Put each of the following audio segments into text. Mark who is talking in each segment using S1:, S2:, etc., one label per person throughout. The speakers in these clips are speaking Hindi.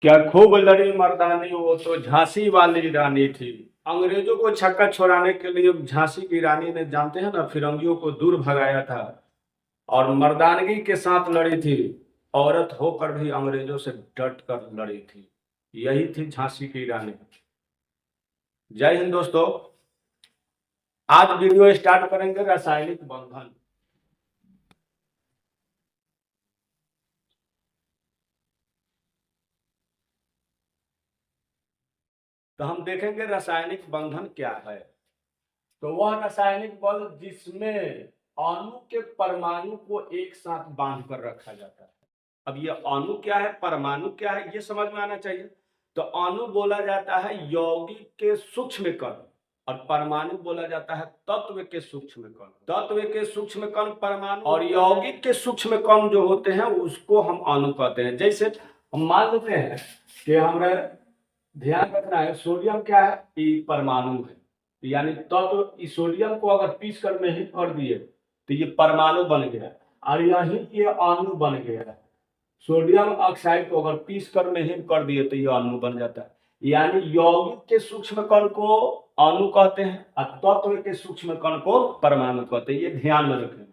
S1: क्या खूब लड़ी मर्दानी, वो तो झांसी वाली रानी थी। अंग्रेजों को छक्का छोड़ाने के लिए झांसी की रानी ने, जानते हैं ना, फिरंगियों को दूर भगाया था और मर्दानगी के साथ लड़ी थी। औरत होकर भी अंग्रेजों से डट कर लड़ी थी। यही थी झांसी की रानी। जय हिंद दोस्तों। आज वीडियो स्टार्ट करेंगे रासायनिक बंधन। तो हम देखेंगे रासायनिक बंधन क्या है। तो वह रासायनिक बल जिसमें अणु के परमाणु को एक साथ बांध कर रखा जाता है। अब ये अणु क्या है, परमाणु क्या है, ये समझ में आना चाहिए। तो अणु बोला जाता है यौगिक के सूक्ष्म कण और परमाणु बोला जाता है तत्व के सूक्ष्म कण। तत्व के सूक्ष्म कण परमाणु और यौगिक के सूक्ष्म कण जो होते हैं उसको हम अणु कहते हैं। जैसे हम मान लेते हैं कि हमें ध्यान रखना है, सोडियम क्या है, ये परमाणु है। यानी तत्व इस सोडियम को अगर पीस कर में ही कर दिए तो ये परमाणु बन गया और यही ये अणु बन गया। सोडियम ऑक्साइड को अगर पीस कर में ही कर दिए तो ये अणु बन जाता है। यानी यौगिक के सूक्ष्म कण को अणु कहते हैं और तत्व के सूक्ष्म कण को परमाणु कहते हैं। ये ध्यान में रखें।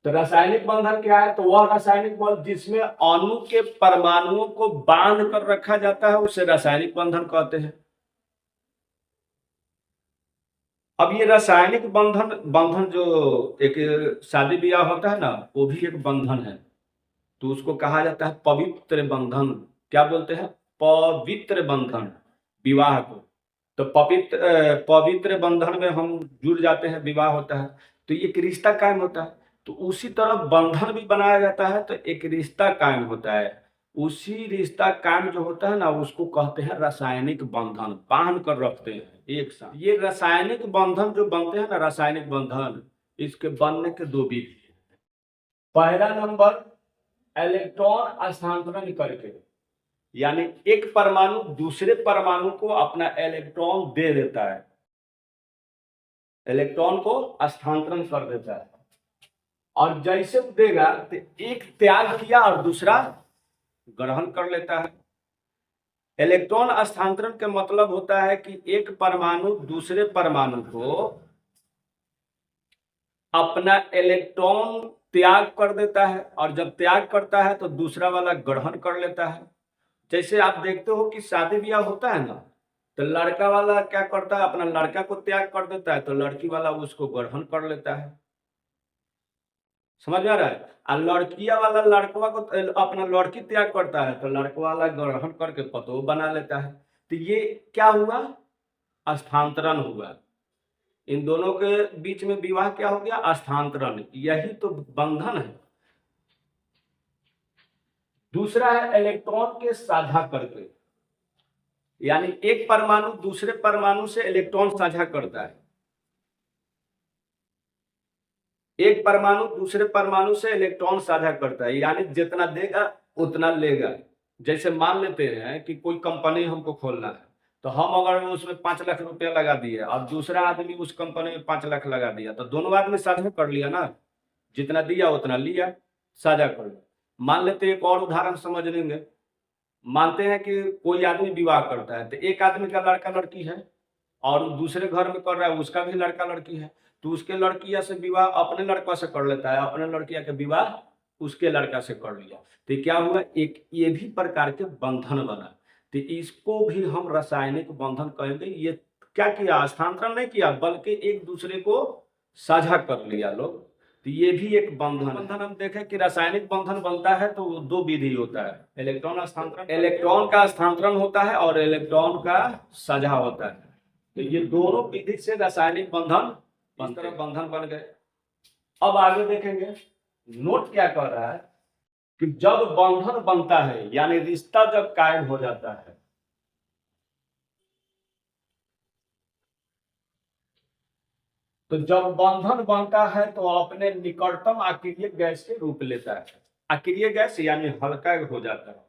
S1: तो रासायनिक बंधन क्या है, तो वह रासायनिक बंधन जिसमें अणु के परमाणुओं को बांध कर रखा जाता है उसे रासायनिक बंधन कहते हैं। अब ये रासायनिक बंधन बंधन जो एक शादी ब्याह होता है ना, वो भी एक बंधन है। तो उसको कहा जाता है पवित्र बंधन। क्या बोलते हैं? पवित्र बंधन, विवाह को। तो पवित्र बंधन में हम जुड़ जाते हैं, विवाह होता है तो एक रिश्ता कायम होता है। तो उसी तरह बंधन भी बनाया जाता है तो एक रिश्ता कायम होता है। उसी रिश्ता कायम जो होता है ना उसको कहते हैं रासायनिक बंधन। बांध कर रखते हैं एक साथ। ये रासायनिक बंधन जो बनते हैं ना, रासायनिक बंधन, इसके बनने के दो विधि है। पहला नंबर, इलेक्ट्रॉन स्थानांतरण करके। यानी एक परमाणु दूसरे परमाणु को अपना इलेक्ट्रॉन दे देता है, इलेक्ट्रॉन को स्थानांतरण कर देता है। और जैसे देगा तो एक त्याग किया और दूसरा ग्रहण कर लेता है। इलेक्ट्रॉन स्थानांतरण का मतलब होता है कि एक परमाणु दूसरे परमाणु को अपना इलेक्ट्रॉन त्याग कर देता है और जब त्याग करता है तो दूसरा वाला ग्रहण कर लेता है। जैसे आप देखते हो कि शादी ब्याह होता है ना, तो लड़का वाला क्या करता है, अपना लड़का को त्याग कर देता है तो लड़की वाला उसको ग्रहण कर लेता है। समझ में आ रहा है? और लड़किया वाला लड़कवा को अपना लड़की त्याग करता है तो लड़का वाला ग्रहण करके पतो बना लेता है। तो ये क्या हुआ? स्थानांतरण हुआ। इन दोनों के बीच में विवाह क्या हो गया? स्थानांतरण। यही तो बंधन है। दूसरा है इलेक्ट्रॉन के साझा करके। यानी एक परमाणु दूसरे परमाणु से इलेक्ट्रॉन साझा करता है। एक परमाणु दूसरे परमाणु से इलेक्ट्रॉन साझा करता है, यानी जितना देगा उतना लेगा। जैसे मान लेते हैं कि कोई कंपनी हमको खोलना है, तो हम अगर उसमें 5 लाख रुपया लगा दिए और दूसरा आदमी उस कंपनी में 5 लाख लगा दिया तो दोनों आदमी साझा कर लिया ना। जितना दिया उतना लिया, साझा कर लिया। मान लेते एक और उदाहरण समझ लेंगे। मानते हैं कि कोई आदमी विवाह करता है तो एक आदमी का लड़का लड़की है और दूसरे घर में कर रहा है, उसका भी लड़का लड़की है। तो उसके लड़किया से विवाह अपने लड़का से कर लेता है, अपने लड़किया के विवाह उसके लड़का से कर लिया। तो क्या हुआ? एक ये भी प्रकार के बंधन बना। तो इसको भी हम रासायनिक बंधन कहेंगे। ये क्या किया? स्थानांतरण नहीं किया बल्कि एक दूसरे को साझा कर लिया लोग। तो ये भी एक बंधन हम देखें कि रासायनिक बंधन बनता है तो दो विधि होता है। इलेक्ट्रॉन स्थानांतरण, इलेक्ट्रॉन का स्थानांतरण होता है और इलेक्ट्रॉन का साझा होता है। तो ये दोनों विधि से रासायनिक बंधन इस तरह बंधन बन गए। अब आगे देखेंगे नोट क्या कह रहा है कि जब बंधन बनता है यानी रिश्ता जब कायम हो जाता है, तो जब बंधन बनता है तो अपने निकटतम अक्रिय गैस के रूप लेता है। अक्रिय गैस यानी हल्का हो जाता है।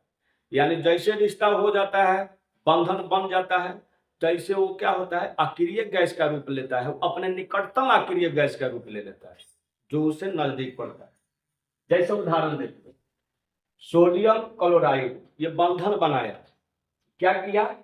S1: यानी जैसे रिश्ता हो जाता है, बंधन बन जाता है, तैसे वो क्या होता है? अक्रिय गैस का रूप लेता है। अपने निकटतम अक्रिय गैस का रूप ले लेता है जो उससे नजदीक पड़ता है। जैसे उदाहरण देखते हैं, सोडियम क्लोराइड ये बंधन बनाया, क्या किया,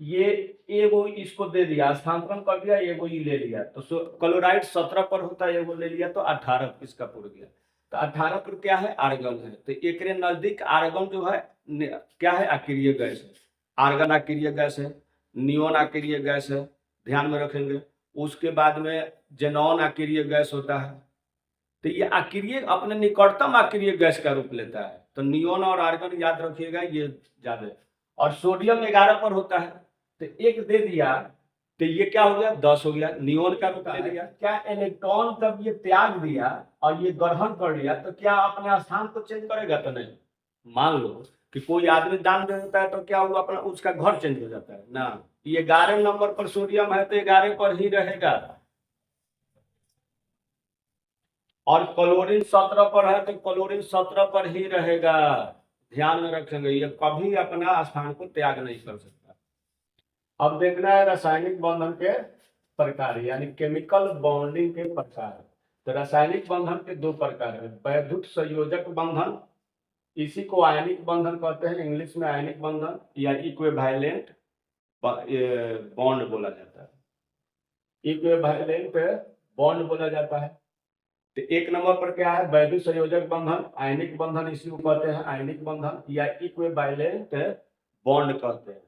S1: ये एगो इसको दे दिया, स्थानांतरण कर दिया, एगो ये ले लिया, तो क्लोराइड 17 पर होता है, एगो ले लिया तो 18 इसका पुर गया। तो 18 पर क्या है, आर्गन है, तो एक नजदीक आर्गन जो है क्या है, अक्रिय गैस है। आर्गन अक्रिय गैस है, नियोन अक्रिय गैस है, ध्यान में रखेंगे। उसके बाद में जेनॉन अक्रिय गैस होता है। तो ये अक्रिय अपने निकटतम अक्रिय गैस का रूप लेता है। तो नियोन और आर्गन याद रखिएगा, ये ज्यादा। और सोडियम 11 पर होता है, तो एक दे दिया, तो ये क्या हो गया, 10 हो गया, नियोन का रूप ले लिया। क्या इलेक्ट्रॉन जब ये त्याग दिया और ये ग्रहण कर लिया, तो क्या अपने स्थान को चेंज करेगा, तो नहीं। मान लो कि कोई आदमी दान दे देता है, तो क्या हुआ, अपना उसका घर चेंज हो जाता है ना। ये 11 नंबर पर सोडियम है, तो 11 पर ही रहेगा। और क्लोरीन 17 पर है, तो क्लोरीन 17 पर ही रहेगा। ध्यान में रखेंगे, ये कभी अपना स्थान को त्याग नहीं कर सकता। अब देखना है रासायनिक बंधन के प्रकार, यानी केमिकल बॉन्डिंग के प्रकार। तो रासायनिक बंधन के दो प्रकार है, वैद्युत संयोजक बंधन, इसी को आयनिक बंधन कहते हैं, इंग्लिश में आयनिक बंधन या इक्विवेलेंट बॉन्ड बोला जाता है, इक्विवेलेंट बॉन्ड बोला जाता है। तो एक नंबर पर क्या है, वैद्युत संयोजक बंधन, आयनिक बंधन, इसी को कहते हैं आयनिक बंधन या इक्विवेलेंट बॉन्ड कहते हैं।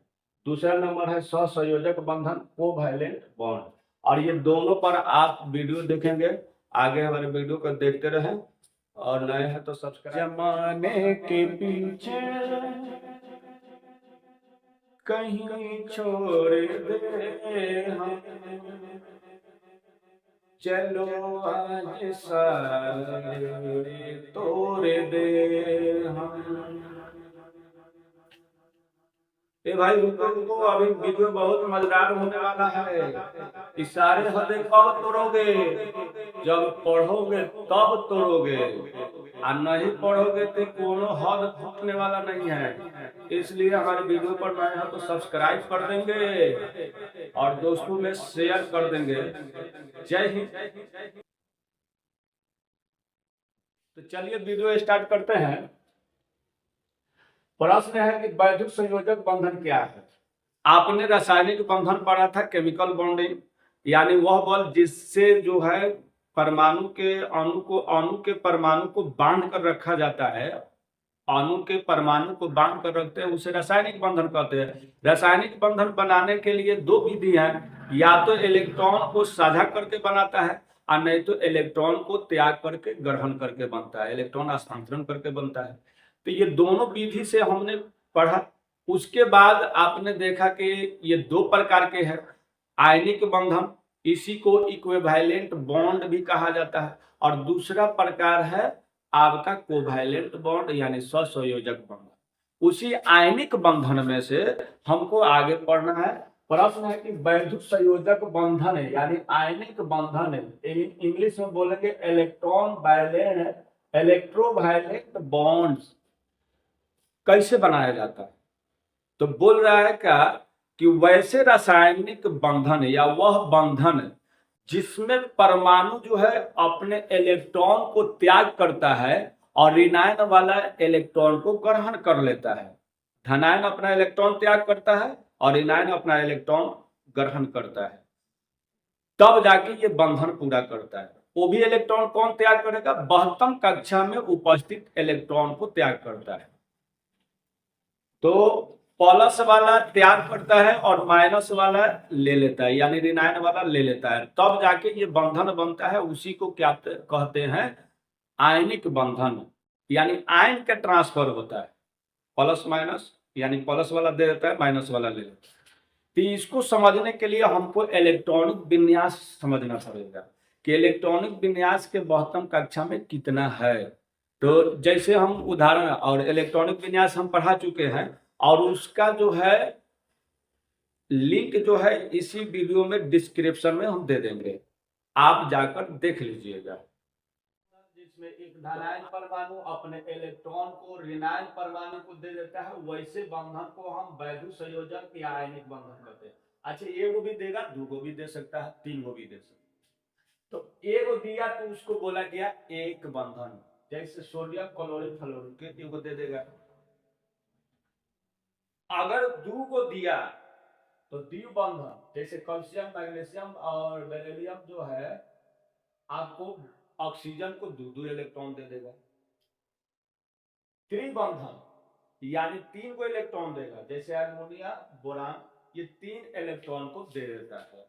S1: दूसरा नंबर है सहसंयोजक बंधन, कोवैलेंट बॉन्ड। और ये दोनों पर आप वीडियो देखेंगे, आगे हमारे वीडियो को देखते रहें, और नए हैं तो सब्सक्राइब। जमाने के पीछे कहीं छोड़ दे हम, चलो आज सारे तोड़ दे हम। ए भाई रुको रुको, अभी वीडियो बहुत मजेदार होने वाला है। इशारे हदें कब तोड़ोगे, जब पढ़ोगे तब तोड़ोगे, और नहीं पढ़ोगे तो कोनो हद टूटने वाला नहीं है। इसलिए हमारे वीडियो पर नए हैं तो सब्सक्राइब कर देंगे और दोस्तों में शेयर कर देंगे। जय हिंद। तो चलिए वीडियो स्टार्ट करते हैं। प्रश्न है कि वैद्युत संयोजक बंधन क्या है। आपने रासायनिक बंधन पढ़ा था, केमिकल बॉन्डिंग, यानी वह बल जिससे जो है परमाणु के अणु के परमाणु को बांध कर रखा जाता है, अणु के परमाणु को बांध कर रखते हैं, उसे रासायनिक बंधन कहते हैं। रासायनिक बंधन बनाने के लिए दो विधि है, या तो इलेक्ट्रॉन को साझा करके बनाता है, और नहीं तो इलेक्ट्रॉन को त्याग करके ग्रहण करके बनता है, इलेक्ट्रॉन स्थानांतरण करके बनता है। तो ये दोनों विधि से हमने पढ़ा। उसके बाद आपने देखा कि ये दो प्रकार के हैं, आयनिक बंधन, इसी को इक्विवेलेंट बॉन्ड भी कहा जाता है, और दूसरा प्रकार है आपका कोवैलेंट बॉन्ड यानी सहसंयोजक बंधन। उसी आयनिक बंधन में से हमको आगे पढ़ना है। प्रश्न है कि वैद्युत संयोजक बंधन है यानी आयनिक बंधन है, इंग्लिश में बोलेंगे इलेक्ट्रोवायलेंट बॉन्ड्स, कैसे बनाया जाता है। तो बोल रहा है क्या कि वैसे रासायनिक बंधन या वह बंधन जिसमें परमाणु जो है अपने इलेक्ट्रॉन को त्याग करता है और ऋणायन वाला इलेक्ट्रॉन को ग्रहण कर लेता है। धनायन अपना इलेक्ट्रॉन त्याग करता है और ऋणायन अपना इलेक्ट्रॉन ग्रहण करता है, तब जाके ये बंधन पूरा करता है। वो भी इलेक्ट्रॉन कौन त्याग करेगा, बहत्तम कक्षा में उपस्थित इलेक्ट्रॉन को त्याग करता है। तो प्लस वाला त्याग करता है और माइनस वाला ले लेता है, यानी ऋणायन वाला ले लेता है, तब जाके ये बंधन बनता है। उसी को क्या कहते हैं, आयनिक बंधन, यानी आयन का ट्रांसफर होता है, प्लस माइनस, यानी प्लस वाला दे देता है, माइनस वाला ले लेता है। तो इसको समझने के लिए हमको इलेक्ट्रॉनिक विन्यास समझना पड़ेगा कि इलेक्ट्रॉनिक विन्यास के 72 कक्षा में कितना है। तो जैसे हम उदाहरण और इलेक्ट्रॉनिक विन्यास हम पढ़ा चुके हैं, और उसका जो है लिंक जो है इसी वीडियो में डिस्क्रिप्शन में हम दे देंगे, आप जाकर देख लीजिएगा। जिसमें एक धनायन परमाणु अपने इलेक्ट्रॉन को ऋणायन परमाणु को दे देता है, वैसे बंधन को हम वैद्युत संयोजक या आयनिक बंधन कहते हैं। अच्छा, एगो भी देगा, दो गो भी दे सकता है, तीन गो भी दे सकता है। तो एगो दिया तो उसको बोला गया एक बंधन, जैसे सोडियम क्लोरीन फ्लोरीन के एगो दे देगा। अगर दो को दिया तो द्विबंधन जैसे कैल्शियम मैग्नीशियम और बेरिलियम जो है आपको ऑक्सीजन को दो इलेक्ट्रॉन दे देगा। त्रिबंधन यानी 3 को इलेक्ट्रॉन देगा, जैसे अमोनिया बोरान, ये 3 इलेक्ट्रॉन को दे देता है।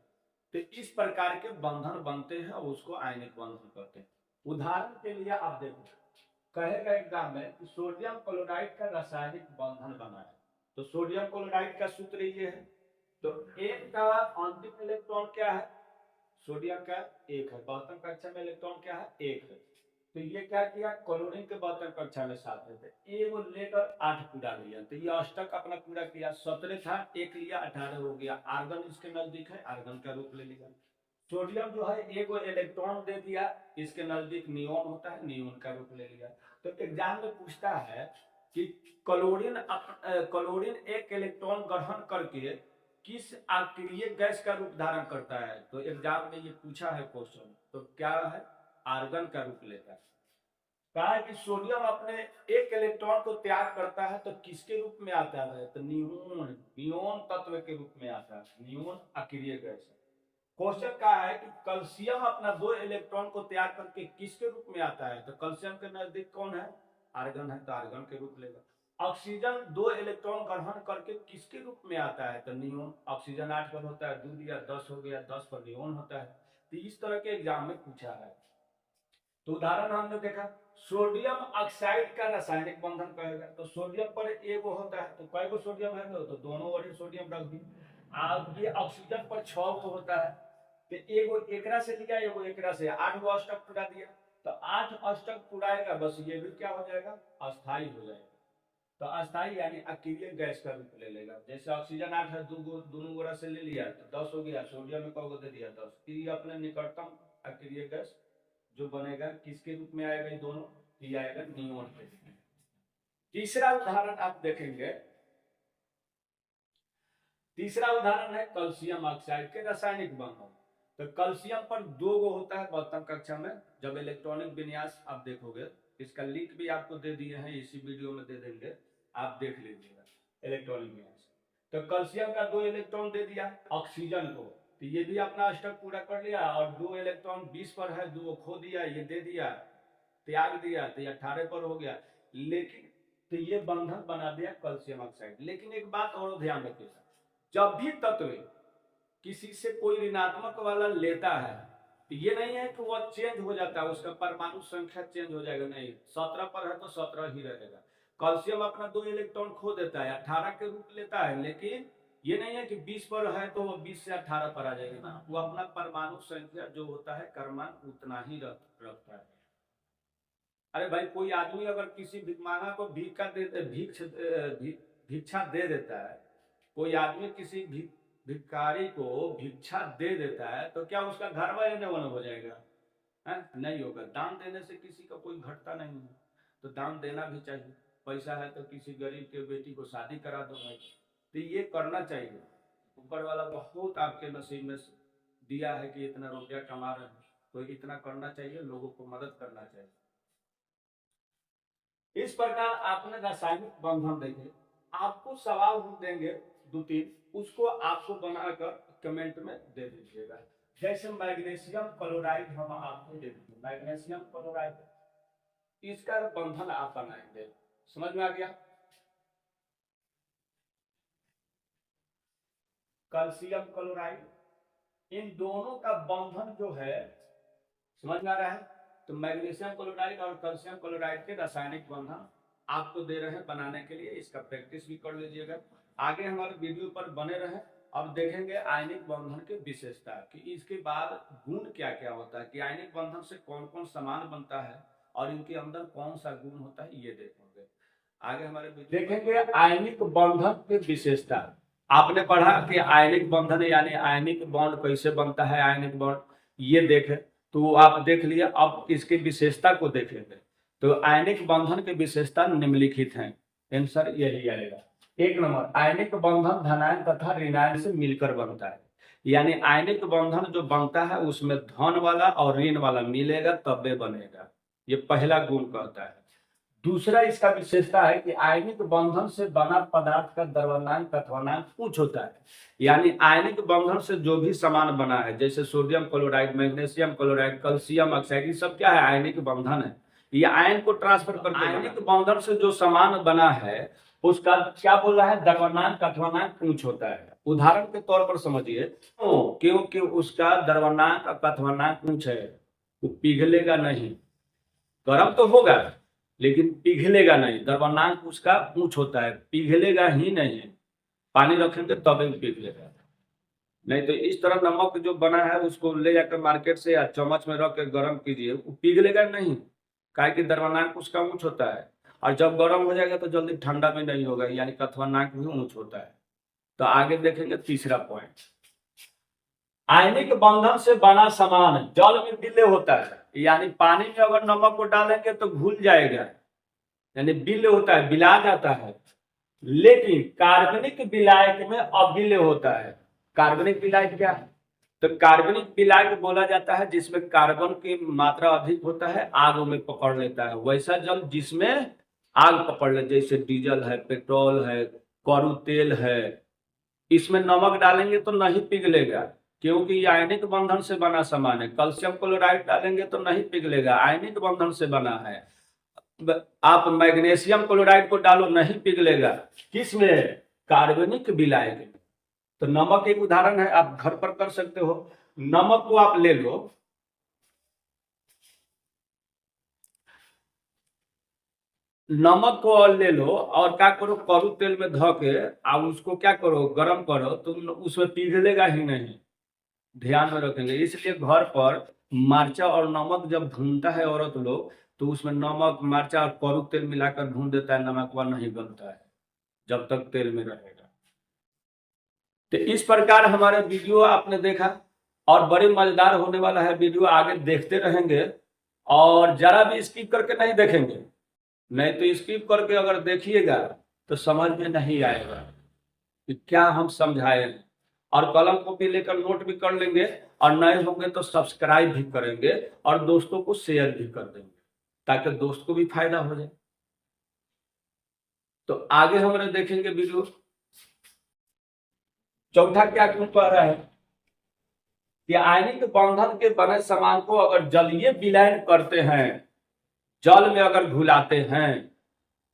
S1: तो इस प्रकार के बंधन बनते हैं और उसको आयनिक बंधन कहते हैं। उदाहरण के लिए आप देखो, कहेगा एग्जाम में कि सोडियम क्लोराइड का रासायनिक बंधन बना है, तो सोडियम क्लोराइड का सूत्र ये है। तो एक का अंतिम इलेक्ट्रॉन क्या है, सोडियम का 1 है, बहत्तर कक्षा में इलेक्ट्रॉन क्या है 1 है। तो ये क्या किया, क्लोरीन के 72 कक्षा में 7 थे, एक लेकर 8 पूरा लिया, तो ये अष्टक अपना पूरा किया। 17 था, 1 लिया 18 हो गया। आर्गन इसके नजदीक है, आर्गन का रूप ले लिया। सोडियम जो है एक इलेक्ट्रॉन दे दिया, इसके नजदीक नियोन होता है, नियोन का रूप ले लिया। तो एग्जाम में पूछता है कि क्लोरीन एक इलेक्ट्रॉन ग्रहण करके किस अक्रिय गैस का रूप धारण करता है। तो एग्जाम में ये पूछा है क्वेश्चन, तो क्या है, आर्गन का रूप लेता है। कहा है कि सोडियम अपने एक इलेक्ट्रॉन को त्याग करता है तो किसके रूप में आता है, तो नियोन तत्व के रूप में आता है, नियोन अक्रिय गैस है। क्वेश्चन का है कि कैल्शियम अपना 2 इलेक्ट्रॉन को त्याग करके किसके रूप में आता है, तो कैल्शियम के नजदीक कौन है, आर्गन है, तो आर्गन के रूप लेगा। ऑक्सीजन 2 इलेक्ट्रॉन ग्रहण करके किसके रूप में आता है, तो नियोन। ऑक्सीजन 8 पर होता है, 2 दिया 10 हो गया, 10 पर नियोन होता है। तो इस तरह के एग्जाम में पूछा है। तो उदाहरण हमने देखा, सोडियम ऑक्साइड का रासायनिक बंधन कहेगा, तो सोडियम पर एक होता है, तो कई गो सोडियम है, तो दोनों ओर सोडियम रख दी। अब ये ऑक्सीजन पर 6 को होता है, तो एगो एकरा से लिया, एगो एकरा से, 8 गो अष्टक पूरा दिया, तो 8 अष्टक पुराएगा, बस ये भी क्या हो जाएगा, अस्थाई हो जाएगा। तो अस्थाई यानी अक्रिय गैस का रूप ले लेगा। जैसे ऑक्सीजन 8 है, दोनों गोरा से ले लिया तो 10 हो गया, सोडियम में कौन दे दिया 10, ये अपने निकटतम अक्रिय गैस जो बनेगा किसके रूप में आएगा, ये दोनों, ये आएगा नियोन के। तीसरा उदाहरण आप देखेंगे, तीसरा उदाहरण है कैल्शियम ऑक्साइड के रासायनिक बंधन। तो कैल्शियम पर 2 गो होता है 72 कक्षा में, जब इलेक्ट्रॉनिक विन्यास आप देखोगे, इसका लिंक भी आपको दे दिए हैं, इसी वीडियो में दे देंगे, आप देख लीजिएगा इलेक्ट्रॉनिक विन्यास। तो कैल्शियम का 2 इलेक्ट्रॉन दे दिया ऑक्सीजन को, तो ये भी अपना अष्टक पूरा कर लिया, और 2 इलेक्ट्रॉन 20 पर है, 2 खो दिया, ये दे दिया, त्याग दिया, तो ये 18 पर हो गया। लेकिन तो ये बंधन बना दिया कैल्शियम ऑक्साइड। लेकिन एक बात और ध्यान रखिएगा, जब भी तत्व किसी से कोई ऋणात्मक वाला लेता है, तो ये नहीं है कि वह चेंज हो जाता है, उसका परमाणु संख्या चेंज हो जाएगा, नहीं, 17 पर है तो 17 ही रहेगा। कैल्शियम अपना 2 इलेक्ट्रॉन खो देता है, 18 के रूप लेता है, लेकिन ये नहीं है कि 20 पर है तो वो 20 से 18 पर आ जाएगा ना, वो अपना परमाणु संख्या जो होता है क्रमांक उतना ही रखता है। अरे भाई, कोई आदमी अगर किसी भिखमांगा को भिक्षा दे देता है, कोई आदमी किसी भिखारी को भिक्षा दे देता है, तो क्या उसका घर वाले वन हो जाएगा, है? नहीं होगा। दान देने से किसी का कोई घटता नहीं है, तो दान देना भी चाहिए। पैसा है तो किसी गरीब के बेटी को शादी करा दो भाई, तो ये करना चाहिए। ऊपर वाला बहुत आपके नसीब में दिया है कि इतना रुपया कमा रहे हैं, तो इतना करना चाहिए, लोगों को मदद करना चाहिए। इस प्रकार आपने रासायनिक बंधन देखे, आपको सवाल हम देंगे 2-3, उसको आपको बनाकर कमेंट में दे दीजिएगा। जैसे मैग्नीशियम क्लोराइड हम आपको दे देंगे, मैग्नीशियम क्लोराइड, इसका बंधन आप बनाएंगे, समझ में आ गया। कैल्शियम क्लोराइड, इन दोनों का बंधन जो है, समझ में आ रहा है। तो मैग्नीशियम क्लोराइड और कैल्शियम क्लोराइड के रासायनिक बंधन आपको दे रहे हैं बनाने के लिए, इसका प्रैक्टिस भी कर लीजिएगा। आगे हमारे वीडियो पर बने रहे। अब देखेंगे आयनिक बंधन की विशेषता, कि इसके बाद गुण क्या क्या होता है, कि आयनिक बंधन से कौन कौन सामान बनता है और इनके अंदर कौन सा गुण होता है, ये देखेंगे आगे हमारे वीडियो। देखेंगे आयनिक बंधन की विशेषता। आपने पढ़ा कि आयनिक बंधन यानी आयनिक बॉन्ड कैसे बनता है, आयनिक बॉन्ड ये देखे, तो आप देख लिया। अब इसकी विशेषता को देखेंगे। तो आयनिक बंधन की विशेषता निम्नलिखित है, आंसर यही आएगा। 1 नंबर, आयनिक बंधन धनायन तथा ऋणायन से मिलकर बनता है, यानी आयनिक बंधन जो बनता है उसमें धन वाला और ऋण वाला मिलेगा तब बनेगा। ये पहला गुण कहता है। दूसरा इसका विशेषता है कि आयनिक बंधन से बना पदार्थ का द्रव्यमान क्वथनांक उच्च होता है। यानी आयनिक बंधन से जो भी सामान बना है, जैसे sodium chloride, magnesium chloride, calcium oxide, ये सब क्या है? आयनिक बंधन है। ये आयन को ट्रांसफर करके आयनिक बंधन से जो सामान बना है उसका क्या बोल रहा है? द्रव्यमान क्वथनांक उच्च होता है। उदाहरण के तौर पर समझिए, क्योंकि उसका द्रव्यमान का क्वथनांक उच्च है, वो पिघलेगा नहीं। गर्म तो होगा लेकिन पिघलेगा नहीं, द्रव्यमानक उसका उच्च होता है, पिघलेगा ही नहीं। पानी रखेंगे तभी पिघलेगा, नहीं तो इस तरह नमक जो बना है उसको ले जाकर मार्केट से या चम्मच में रख के गर्म कीजिए, वो पिघलेगा नहीं, काहे कि द्रव्यमानक उसका उच्च होता है। और जब गर्म हो जाएगा तो जल्दी ठंडा भी नहीं होगा, यानी क्वथनांक भी उच्च होता है। तो आगे देखेंगे तीसरा पॉइंट, आयनिक बंधन से बना सामान जल में विलय होता है। यानी पानी में अगर नमक को डालेंगे तो घुल जाएगा, यानी विलय होता है, विला जाता है। लेकिन कार्बनिक विलायक में अविलय होता है। कार्बनिक विलायक क्या है? तो कार्बनिक विलायक बोला जाता है जिसमें कार्बन की मात्रा अधिक होता है, आग में पकड़ लेता है। वैसा जल जिसमें आग पकड़ ले, जैसे डीजल है, पेट्रोल है, कड़ू तेल है, इसमें नमक डालेंगे तो नहीं पिघलेगा, क्योंकि ये आयनिक बंधन से बना सामान है। कैल्शियम क्लोराइड डालेंगे तो नहीं पिघलेगा, आयनिक बंधन से बना है। आप मैग्नीशियम क्लोराइड को डालो, नहीं पिघलेगा। किसमें? कार्बनिक विलायक में। तो नमक एक उदाहरण है, आप घर पर कर सकते हो। नमक को आप ले लो, नमक को और ले लो और क्या करो, कड़ू तेल में धो के और उसको क्या करो, गरम करो, तो उसमें पिघलेगा ही नहीं। ध्यान में रखेंगे। इसलिए घर पर मर्चा और नमक जब भूनता है औरत लोग, तो उसमें नमक, मर्चा और कड़ू तेल मिलाकर भून देता है, नमक वह नहीं गलता है जब तक तेल में रहेगा। तो इस प्रकार हमारे वीडियो आपने देखा, और बड़े मजेदार होने वाला है वीडियो, आगे देखते रहेंगे। और जरा भी स्किप करके नहीं देखेंगे, नहीं तो स्किप करके अगर देखिएगा तो समझ में नहीं आएगा कि क्या हम समझाए हैं। और कलम कॉपी लेकर नोट भी कर लेंगे, और नए होंगे तो सब्सक्राइब भी करेंगे और दोस्तों को शेयर भी कर देंगे, ताकि दोस्त को भी फायदा हो जाए। तो आगे हमारे देखेंगे वीडियो। चौथा क्या क्यों कह रहा है कि आयनिक बंधन के बने सामान को अगर जलीय विलयन करते हैं, जल में अगर घुलाते हैं,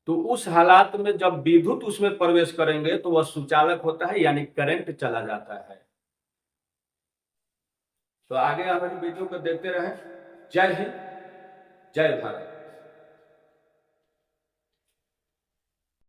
S1: तो उस हालात में जब विद्युत उसमें प्रवेश करेंगे तो वह सुचालक होता है, यानी करंट चला जाता है। तो आगे हमारी वीडियो को देखते रहें। जय हिंद, जय भारत।